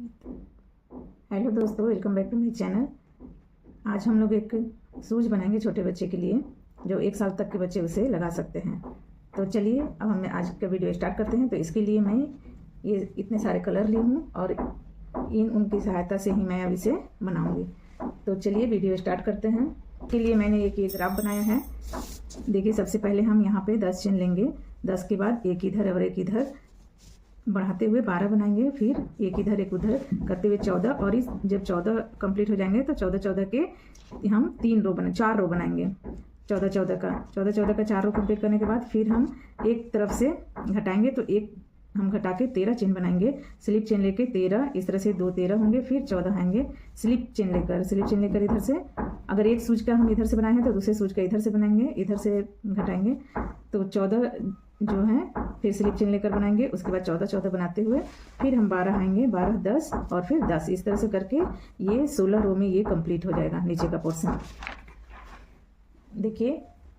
Hello दोस्तों, welcome back to my channel. आज हम लोग एक शूज बनाएंगे छोटे बच्चे के लिए, जो 1 साल तक के बच्चे उसे लगा सकते हैं। तो चलिए अब हम आज का वीडियो स्टार्ट करते हैं। तो इसके लिए मैं ये इतने सारे कलर ली हूँ और उनकी सहायता से ही मैं अब इसे बनाऊंगी। तो चलिए वीडियो स्टार्ट करते हैं। के लिए मैंने एक ये ग्राफ बनाया है। देखिए, सबसे पहले हम यहाँ पे 10 चेन लेंगे। 10 के बाद एक इधर और एक इधर बढ़ाते हुए 12 बनाएंगे, फिर एक इधर एक उधर करते हुए 14, और इस जब 14 कंप्लीट हो जाएंगे तो 14 के हम 4 रो बनाएंगे। 14 का 4 रो कंप्लीट करने के बाद फिर हम एक तरफ से घटाएंगे, तो एक हम घटा के 13 चेन बनाएंगे। स्लिप चेन लेके 13, इस तरह से 2 13 होंगे, फिर 14 आएंगे। स्लिप चेन लेकर इधर से, अगर एक सूज का हम इधर से बनाए हैं तो दूसरे सूज का इधर से बनाएंगे, इधर से घटाएंगे तो 14 जो है, फिर स्लिप चेन लेकर बनाएंगे। उसके बाद 14 बनाते हुए फिर हम 12 आएंगे, 12 10 और फिर 10, इस तरह से करके ये 16 रो में ये कंप्लीट हो जाएगा नीचे का पोर्शन। देखिए,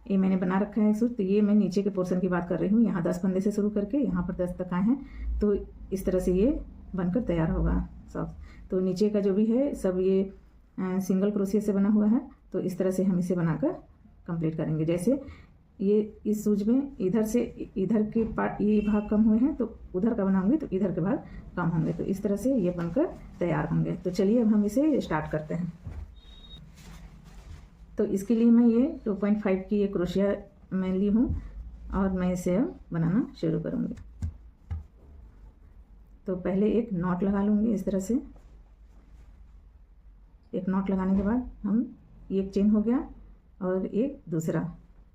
ये मैंने बना रखा है सूट। तो ये मैं नीचे के पोर्शन की बात कर रही हूँ। यहाँ 10 फंदे से शुरू करके यहाँ पर 10 तक आए हैं, तो इस तरह से ये बनकर तैयार होगा सब। तो नीचे का जो भी है सब ये सिंगल क्रोशिया से बना हुआ है। तो इस तरह से हम इसे बनाकर कंप्लीट करेंगे। जैसे ये इस सूज में इधर से इधर के पार्ट ये भाग कम हुए हैं, तो उधर का बनाऊंगी तो इधर के भाग कम होंगे। तो इस तरह से ये बनकर तैयार होंगे। तो चलिए अब हम इसे स्टार्ट करते हैं। तो इसके लिए मैं ये 2.5 की ये क्रोशिया मैं ली हूँ और मैं इसे अब बनाना शुरू करूँगी। तो पहले एक नॉट लगा लूँगी इस तरह से। एक नॉट लगाने के बाद हम एक चेन हो गया और एक दूसरा,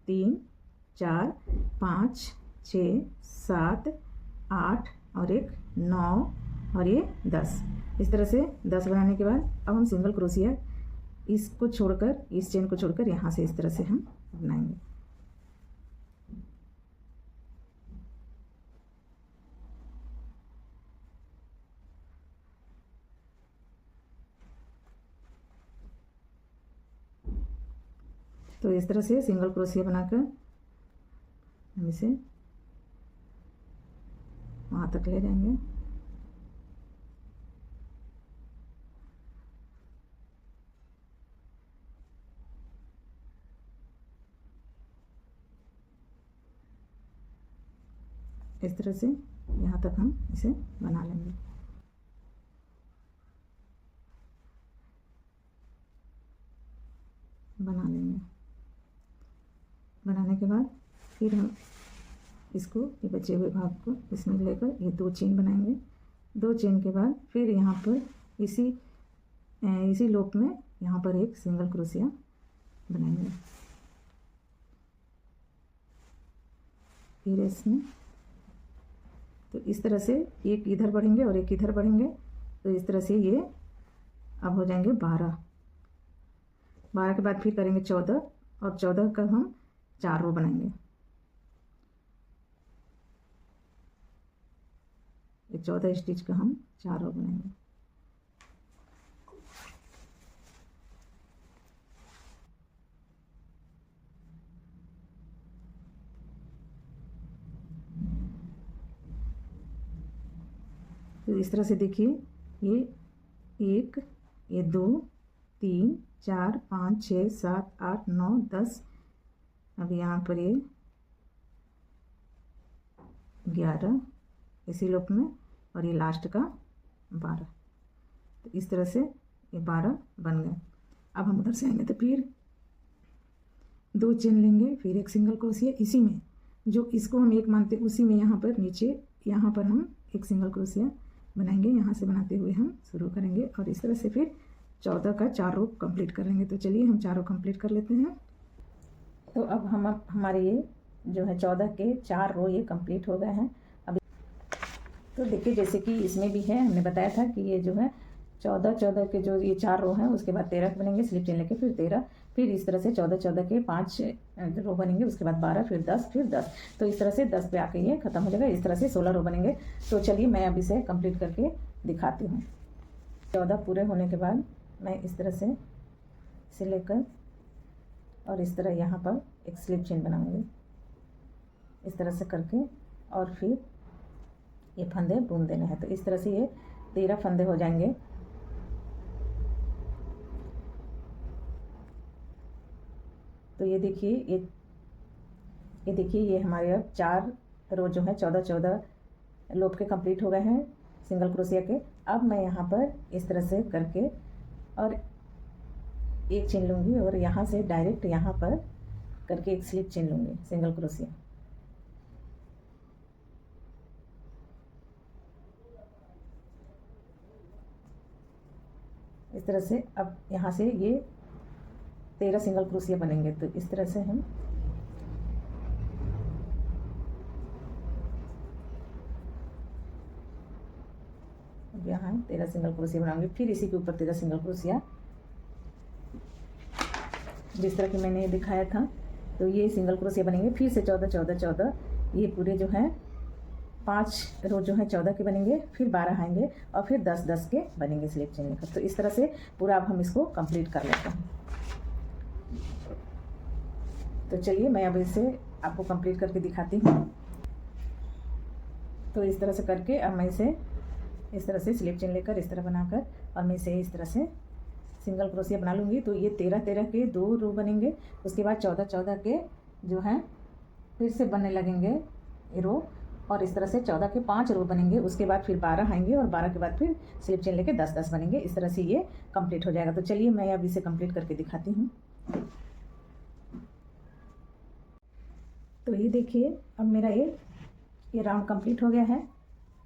3 4 5 6 7 8 और एक 9 और ये 10। इस तरह से 10 बनाने के बाद अब हम सिंगल क्रोशिया इसको छोड़कर, इस चेन को छोड़कर यहाँ से इस तरह से हम बनाएंगे। तो इस तरह से सिंगल क्रोशिया बनाकर हम इसे वहाँ तक ले जाएंगे। इस तरह से यहाँ तक हम इसे बना लेंगे। बनाने के बाद फिर हम इसको, ये बचे हुए भाग को इसमें लेकर ये 2 चेन बनाएंगे। 2 चेन के बाद फिर यहाँ पर इसी लूप में यहाँ पर एक सिंगल क्रोशिया बनाएंगे। फिर इसमें तो इस तरह से एक इधर बढ़ेंगे और एक इधर बढ़ेंगे। तो इस तरह से ये अब हो जाएंगे 12। 12 के बाद फिर करेंगे 14 और 14 का हम 4 रो बनाएंगे। ये 14 स्टिच का हम 4 रो बनाएंगे। तो इस तरह से देखिए, ये 1 ये 2 3 4 5 6 7 8 9 10, अब यहाँ पर ये 11 इसी लूप में, और ये लास्ट का 12। तो इस तरह से ये 12 बन गए। अब हम उधर से आएंगे तो फिर 2 चेन लेंगे, फिर एक सिंगल क्रोशिया इसी में, जो इसको हम एक मानते उसी में यहाँ पर नीचे, यहाँ पर हम एक सिंगल क्रोशिया बनाएंगे। यहाँ से बनाते हुए हम शुरू करेंगे और इस तरह से फिर 14 का 4 रो कंप्लीट कर लेंगे। तो चलिए हम 4 रो कंप्लीट कर लेते हैं। तो अब हमारे ये जो है 14 के 4 रो ये कंप्लीट हो गए हैं। अब तो देखिए, जैसे कि इसमें भी है, हमने बताया था कि ये जो है 14 के जो ये 4 रो हैं, उसके बाद 13 बनेंगे स्लिप चेन लेके, फिर 13, फिर इस तरह से 14 के 5 रो बनेंगे, उसके बाद 12, फिर 10, फिर 10। तो इस तरह से 10 पे आके ये खत्म हो जाएगा। इस तरह से 16 रो बनेंगे। तो चलिए मैं अब इसे कंप्लीट करके दिखाती हूँ। 14 पूरे होने के बाद मैं इस तरह से इसे लेकर और इस तरह यहाँ पर एक स्लिप चेन बनाऊंगी इस तरह से करके, और फिर ये फंदे बुन देने हैं। तो इस तरह से ये 13 फंदे हो जाएंगे। तो ये देखिए, ये देखिए, ये हमारे अब 4 रो जो है 14 लोप के कंप्लीट हो गए हैं सिंगल क्रोशिया के। अब मैं यहाँ पर इस तरह से करके और एक चेन लूँगी और यहाँ से डायरेक्ट यहाँ पर करके एक स्लिप चेन लूँगी सिंगल क्रोशिया। इस तरह से अब यहाँ से ये 13 सिंगल क्रोशिया बनेंगे। तो इस तरह से हम यहाँ 13 सिंगल क्रोशिया बनाऊंगी। फिर इसी के ऊपर 13 सिंगल क्रोशिया जिस तरह की मैंने दिखाया था। तो ये सिंगल क्रोशिया बनेंगे। फिर से 14 14 14 ये पूरे जो है 5 रो जो है 14 के बनेंगे, फिर 12 आएंगे और फिर 10 10 के बनेंगे स्लिप चेन लेकर। तो इस तरह से पूरा अब हम इसको कंप्लीट कर लेते हैं। तो चलिए मैं अब इसे आपको कंप्लीट करके दिखाती हूँ। तो इस तरह से करके अब मैं इसे इस तरह से स्लिप चेन लेकर इस तरह बनाकर और मैं इसे इस तरह से सिंगल क्रोशिया बना लूँगी। तो ये 13 13 के 2 रो बनेंगे। उसके बाद 14 14 के जो हैं फिर से बनने लगेंगे रो, और इस तरह से 14 के 5 रो बनेंगे। उसके बाद फिर 12 आएंगे और 12 के बाद फिर स्लिप चेन लेके 10 10 बनेंगे। इस तरह से ये कंप्लीट हो जाएगा। तो चलिए मैं अब इसे कंप्लीट करके दिखाती हूँ। तो ये देखिए, अब मेरा ये राउंड कंप्लीट हो गया है।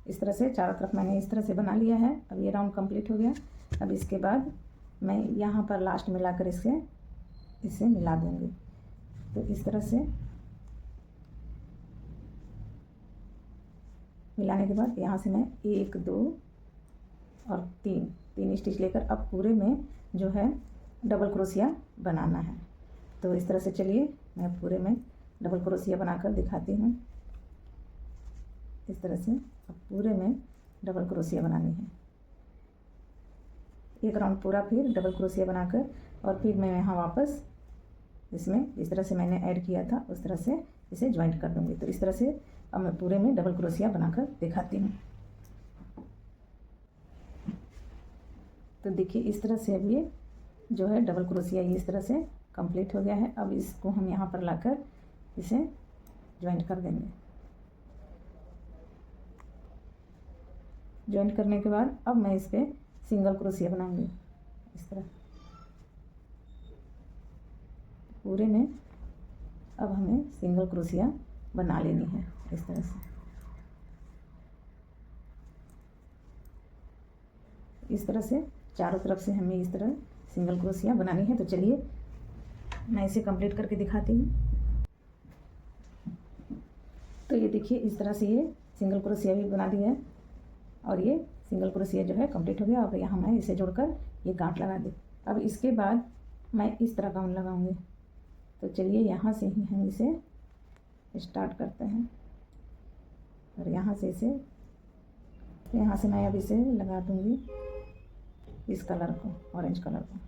इस तरह से चारों तरफ मैंने इस तरह से बना लिया है। अब ये राउंड कंप्लीट हो गया। अब इसके बाद मैं यहाँ पर लास्ट मिलाकर इसे मिला दूँगी। तो इस तरह से मिलाने के बाद यहाँ से मैं 1 2 और 3 स्टिच लेकर अब पूरे में जो है डबल क्रोशिया बनाना है। तो इस तरह से चलिए मैं पूरे में डबल क्रोशिया बनाकर दिखाती हूँ। इस तरह से अब पूरे में डबल क्रोशिया बनानी है। एक राउंड पूरा फिर डबल क्रोशिया बनाकर और फिर मैं यहाँ वापस इसमें इस तरह से मैंने ऐड किया था उस तरह से इसे ज्वाइंट कर दूँगी। तो इस तरह से अब मैं पूरे में डबल क्रोशिया बनाकर दिखाती हूँ। तो देखिए, इस तरह से अब ये जो है डबल क्रोशिया ये इस तरह से कंप्लीट हो गया है। अब इसको हम यहाँ पर लाकर इसे ज्वाइंट कर देंगे। ज्वाइंट करने के बाद अब मैं इस पर सिंगल क्रोशिया बनाऊंगी। इस तरह पूरे में अब हमें सिंगल क्रोशिया बना लेनी है। इस तरह से चारों तरफ से हमें इस तरह सिंगल क्रोशिया बनानी है। तो चलिए मैं इसे कंप्लीट करके दिखाती हूँ। तो ये देखिए, इस तरह से ये सिंगल क्रोशिया भी बना दिया है और ये सिंगल क्रोशिया जो है कंप्लीट हो गया। अब यहाँ मैं इसे जोड़कर ये गांठ लगा दी। अब इसके बाद मैं इस तरह गाउन लगाऊंगी। तो चलिए यहाँ से ही हम इसे स्टार्ट करते हैं और यहाँ से मैं अब इसे लगा दूंगी इस कलर को, ऑरेंज कलर को।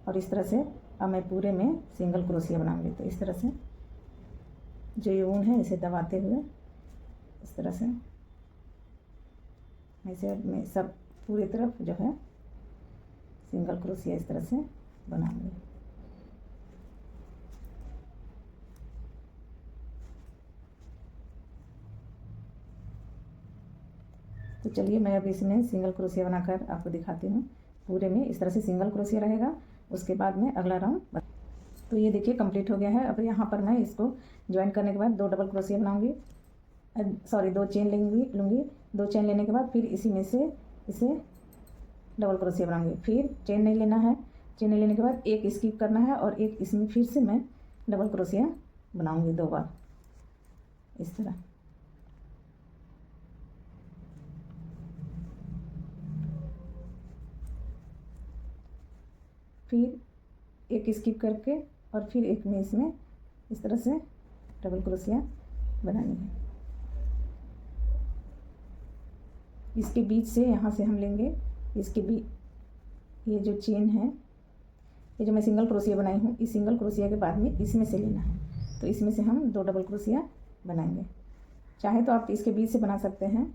और इस तरह से अब मैं पूरे में सिंगल क्रोशिया बनाऊंगी। तो इस तरह से जो ये ऊन है इसे दबाते हुए इस तरह से ऐसे मैं सब पूरी तरफ जो है सिंगल क्रोशिया इस तरह से बनाऊंगी। तो चलिए मैं अब इसमें सिंगल क्रोशिया बनाकर आपको दिखाती हूँ। पूरे में इस तरह से सिंगल क्रोशिया रहेगा। उसके बाद में अगला राउंड। तो ये देखिए कंप्लीट हो गया है। अब यहाँ पर मैं इसको ज्वाइन करने के बाद 2 डबल क्रोशिया बनाऊंगी, 2 चेन लूँगी। 2 चेन लेने के बाद फिर इसी में से इसे डबल क्रोशिया बनाऊंगी। फिर चेन नहीं लेना है। चेन नहीं लेने के बाद एक स्किप करना है और एक इसमें फिर से मैं डबल क्रोशिया बनाऊंगी 2 बार इस तरह। फिर एक स्किप करके और फिर एक में इसमें इस तरह से डबल क्रोशिया बनानी है। इसके बीच से यहाँ से हम लेंगे इसके बीच ये जो चेन है, ये जो मैं सिंगल क्रोशिया बनाई हूँ, इस सिंगल क्रोशिया के बाद में इसमें से लेना है। तो इसमें से हम 2 डबल क्रोशिया बनाएंगे। चाहे तो आप इसके बीच से बना सकते हैं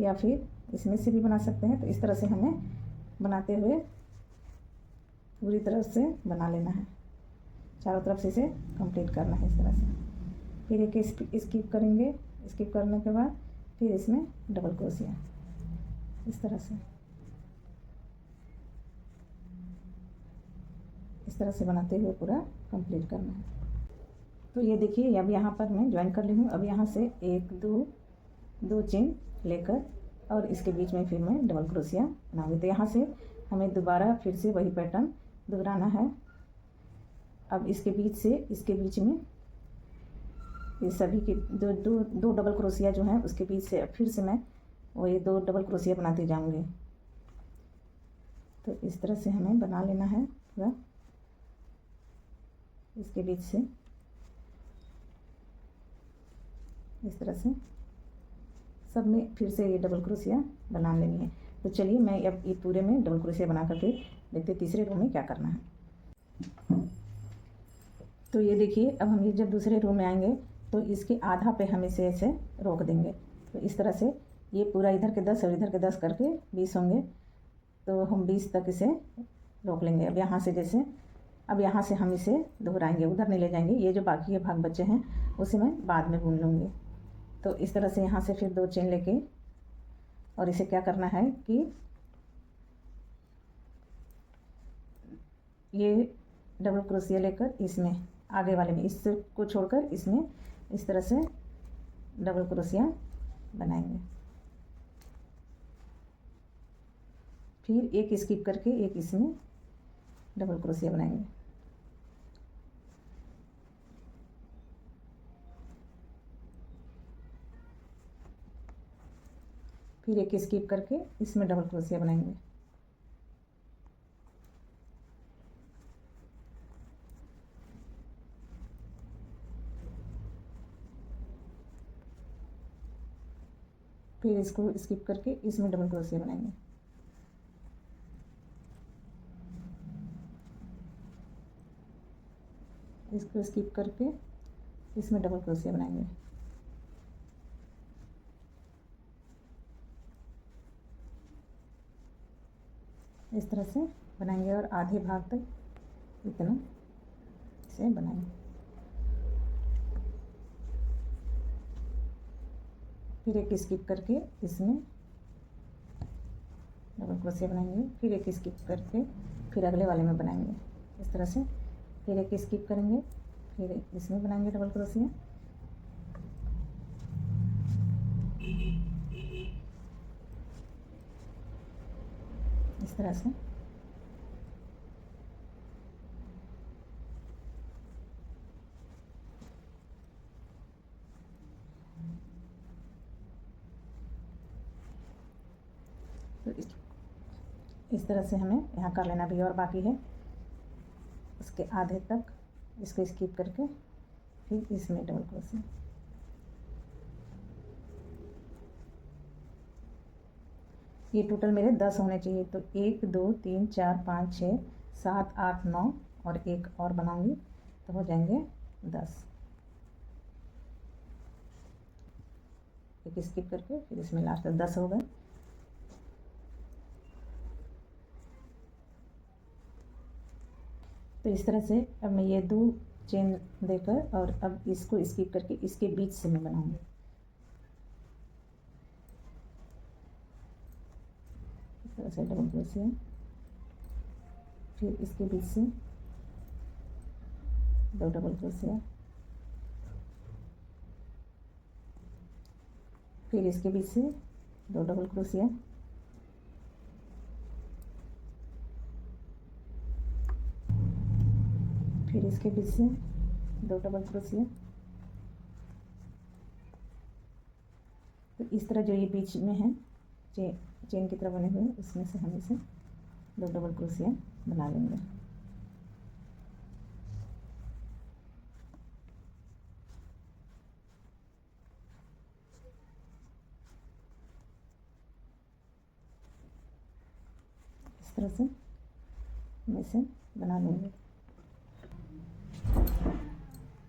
या फिर इसमें से भी बना सकते हैं। तो इस तरह से हमें बनाते हुए पूरी तरह से बना लेना है, चारों तरफ से इसे कंप्लीट करना है इस तरह से। फिर एक स्किप करेंगे, स्किप करने के बाद फिर इसमें डबल क्रोशिया इस तरह से, इस तरह से बनाते हुए पूरा कंप्लीट करना है। तो ये देखिए अब यहाँ पर मैं ज्वाइन कर ली हूँ। अब यहाँ से एक दो चेन लेकर और इसके बीच में फिर मैं डबल क्रोशिया बनाऊंगी। तो यहाँ से हमें दोबारा फिर से वही पैटर्न दोहराना है। अब इसके बीच में ये सभी के दो डबल क्रोशिया जो हैं उसके बीच से फिर से मैं वही 2 डबल क्रोशिया बनाती जाऊंगी। तो इस तरह से हमें बना लेना है पूरा, इसके बीच से इस तरह से सब में फिर से ये डबल क्रोशिया बना लेनी है। तो चलिए मैं अब ये पूरे में डबल क्रोशिया बना करके देखते तीसरे रो में क्या करना है। तो ये देखिए अब हम ये जब दूसरे रो में आएंगे तो इसके आधा पे हम इसे ऐसे रोक देंगे। तो इस तरह से ये पूरा इधर के 10 और इधर के 10 करके 20 होंगे। तो हम 20 तक इसे रोक लेंगे। अब यहाँ से हम इसे दोहराएंगे, उधर नहीं ले जाएंगे। ये जो बाकी के भाग बचे हैं उसे मैं बाद में बुन लूँगी। तो इस तरह से यहाँ से फिर 2 चेन लेके और इसे क्या करना है कि ये डबल क्रोशिया लेकर इसमें आगे वाले में इसको छोड़कर इसमें इस तरह से डबल क्रोशिया बनाएंगे। फिर एक स्किप करके एक इसमें डबल क्रोशिया बनाएंगे। फिर एक स्किप करके इसमें डबल क्रोशिया बनाएंगे। फिर इसको स्किप करके इसमें डबल क्रोशिया बनाएंगे। इसको स्किप करके इसमें डबल क्रोशिया बनाएंगे। इस तरह से बनाएंगे और आधे भाग तक इतना से बनाएंगे। फिर एक स्किप करके इसमें डबल क्रोशिया बनाएंगे। फिर एक स्किप करके फिर अगले वाले में बनाएंगे इस तरह से। फिर एक स्किप करेंगे, फिर इसमें बनाएंगे डबल क्रोशिया। इस तरह से तो इस तरह से हमें यहाँ कर लेना भी और बाकी है उसके आधे तक इसको स्किप करके फिर इसमें डबल क्रोशिया। ये टोटल मेरे 10 होने चाहिए। तो 1 2 3 4 5 6 7 8 9 और एक और बनाऊंगी तो हो जाएंगे 10। एक स्किप करके फिर इसमें लास्ट तक 10 हो गए। तो इस तरह से अब मैं ये 2 चेन देकर और अब इसको स्किप करके इसके बीच से मैं बनाऊंगी। इस तरह से डबल क्रोशिया, फिर इसके बीच से 2 डबल क्रोशिया, फिर इसके बीच से 2 डबल क्रोशिया, फिर इसके बीच से 2 डबल क्रोशिया। तो इस तरह जो ये बीच में है चेन की तरह बने हुए उसमें से हम इसे 2 डबल क्रोशिया बना लेंगे। इस तरह से मैं इसे बना लूँगी।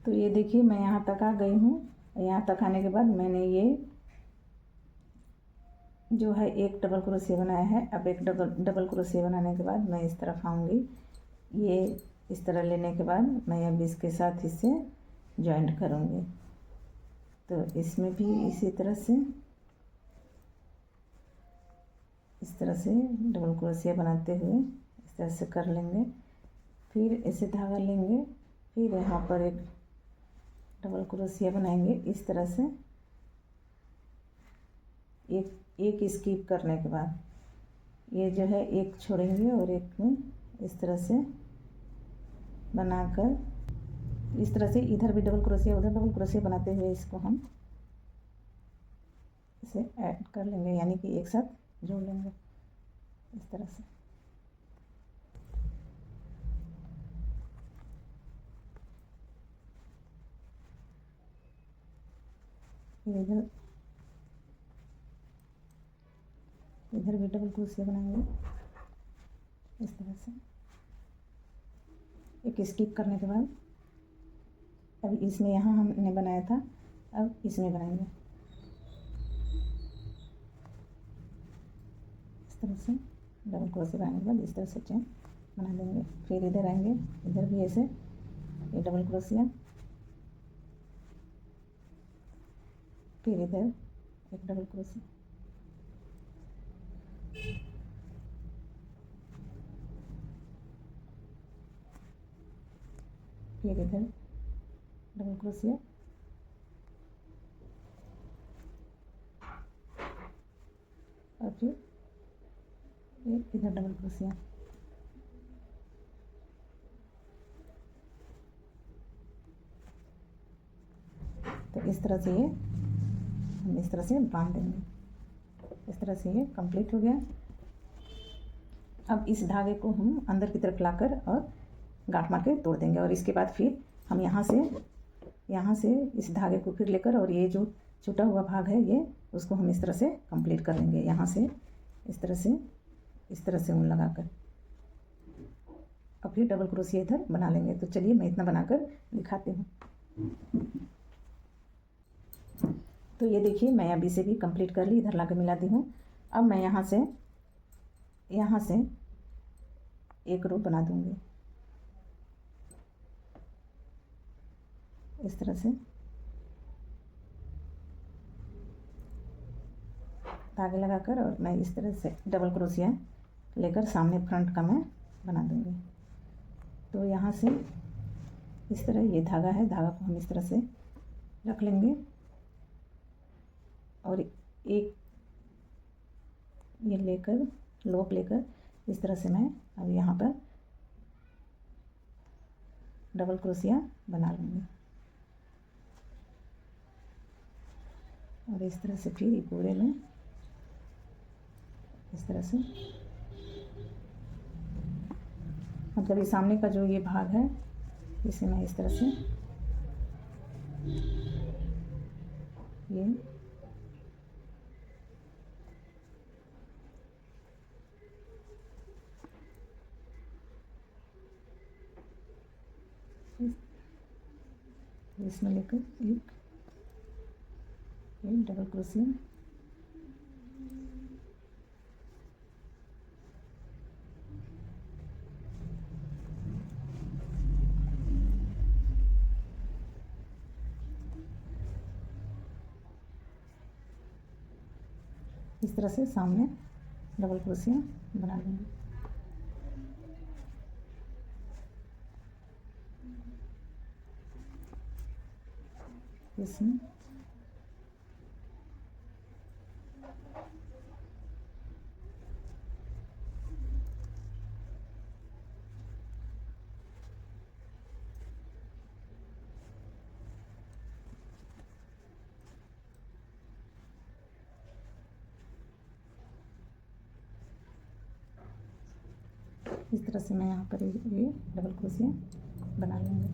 तो ये देखिए मैं यहाँ तक आ गई हूँ। यहाँ तक आने के बाद मैंने ये जो है एक डबल क्रोशिया बनाया है। अब एक डबल क्रोशिया बनाने के बाद मैं इस तरफ आऊँगी। ये इस तरह लेने के बाद मैं अब इसके साथ इसे जॉइंट करूँगी। तो इसमें भी इसी तरह से इस तरह से डबल क्रोशिया बनाते हुए इस तरह से कर लेंगे। फिर इसे धागा लेंगे, फिर यहाँ पर एक डबल क्रोशिया बनाएंगे। इस तरह से एक स्किप करने के बाद ये जो है एक छोड़ेंगे और एक में इस तरह से बनाकर इस तरह से इधर भी डबल क्रोशिया उधर डबल क्रोशिया बनाते हुए इसको हम इसे ऐड कर लेंगे, यानी कि एक साथ जोड़ लेंगे इस तरह से। इधर भी डबल क्रोशिया बनाएंगे इस तरह से। एक स्किप करने के बाद अब इसमें यहाँ हमने बनाया था, अब इसमें बनाएंगे इस तरह से। डबल क्रोशिया बनाने के बाद इस तरह से चेन बना देंगे। फिर इधर आएंगे, इधर भी ऐसे ये डबल क्रोशिया, फिर इधर एक डबल क्रोशिया, फिर इधर डबल क्रोशिया, और फिर इधर डबल क्रोशिया। तो इस तरह से ये हम इस तरह से बांध देंगे। इस तरह से ये कंप्लीट हो गया। अब इस धागे को हम अंदर की तरफ लाकर और गांठ मार के तोड़ देंगे, और इसके बाद फिर हम यहाँ से इस धागे को फिर लेकर और ये जो छूटा हुआ भाग है ये उसको हम इस तरह से कंप्लीट कर लेंगे। यहाँ से इस तरह से ऊन लगाकर और फिर डबल क्रोशिया इधर बना लेंगे। तो चलिए मैं इतना बनाकर दिखाती हूँ। तो ये देखिए मैं अभी से भी कंप्लीट कर ली, इधर लाकर मिला दी हूँ। अब मैं यहाँ से एक रो बना दूँगी इस तरह से। धागे लगाकर और मैं इस तरह से डबल क्रोशिया लेकर सामने फ्रंट का मैं बना दूँगी। तो यहाँ से इस तरह ये धागा है, धागा को हम इस तरह से रख लेंगे और एक ये लेकर लोप लेकर इस तरह से मैं अब यहाँ पर डबल क्रोशिया बना लूँगी। और इस तरह से फिर ये पूरे में इस तरह से, मतलब ये सामने का जो ये भाग है इसे मैं इस तरह से ये इसमें लेकर एक डबल क्रोशिया, इस तरह से सामने डबल क्रोशिया बना लेंगे। इसमें इस तरह से मैं यहाँ पर ये डबल क्रोशिया बना लूँगी।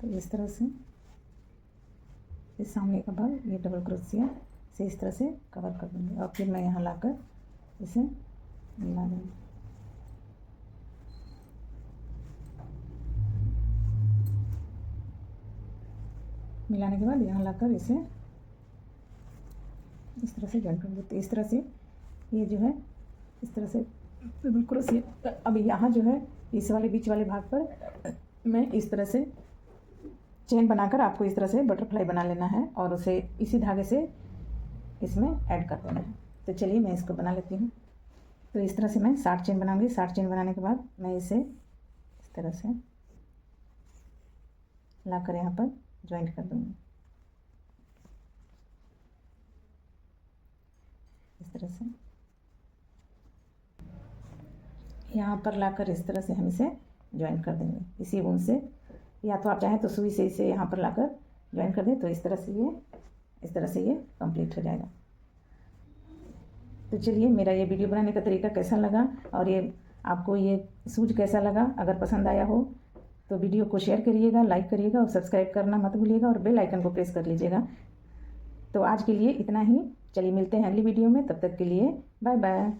तो इस तरह से इस सामने का भाग ये डबल क्रोशिया से इस तरह से कवर कर दूँगी और फिर मैं यहाँ लाकर इसे मिला देंगे। मिलाने के बाद यहाँ लाकर इसे इस तरह से जॉइन कर देते। इस तरह से ये जो है इस तरह से बिल्कुल क्रोशिया। अब यहाँ जो है इस वाले बीच वाले भाग पर मैं इस तरह से चेन बनाकर आपको इस तरह से बटरफ्लाई बना लेना है और उसे इसी धागे से इसमें ऐड कर देना है। तो चलिए मैं इसको बना लेती हूँ। तो इस तरह से मैं 60 चेन बनाऊंगी। 60 चेन बनाने के बाद मैं इसे इस तरह से लाकर यहाँ पर ज्वाइंट कर दूँगी। इस तरह से यहाँ पर लाकर इस तरह से हम इसे ज्वाइंट कर देंगे इसी ऊन से, या तो आप चाहें तो सुई से इसे यहाँ पर लाकर ज्वाइन कर दें। तो इस तरह से ये कंप्लीट हो जाएगा। तो चलिए मेरा ये वीडियो बनाने का तरीका कैसा लगा और ये आपको ये सूज कैसा लगा, अगर पसंद आया हो तो वीडियो को शेयर करिएगा, लाइक करिएगा और सब्सक्राइब करना मत भूलिएगा और बेल आइकन को प्रेस कर लीजिएगा। तो आज के लिए इतना ही। चलिए मिलते हैं अगली वीडियो में, तब तक के लिए बाय बाय।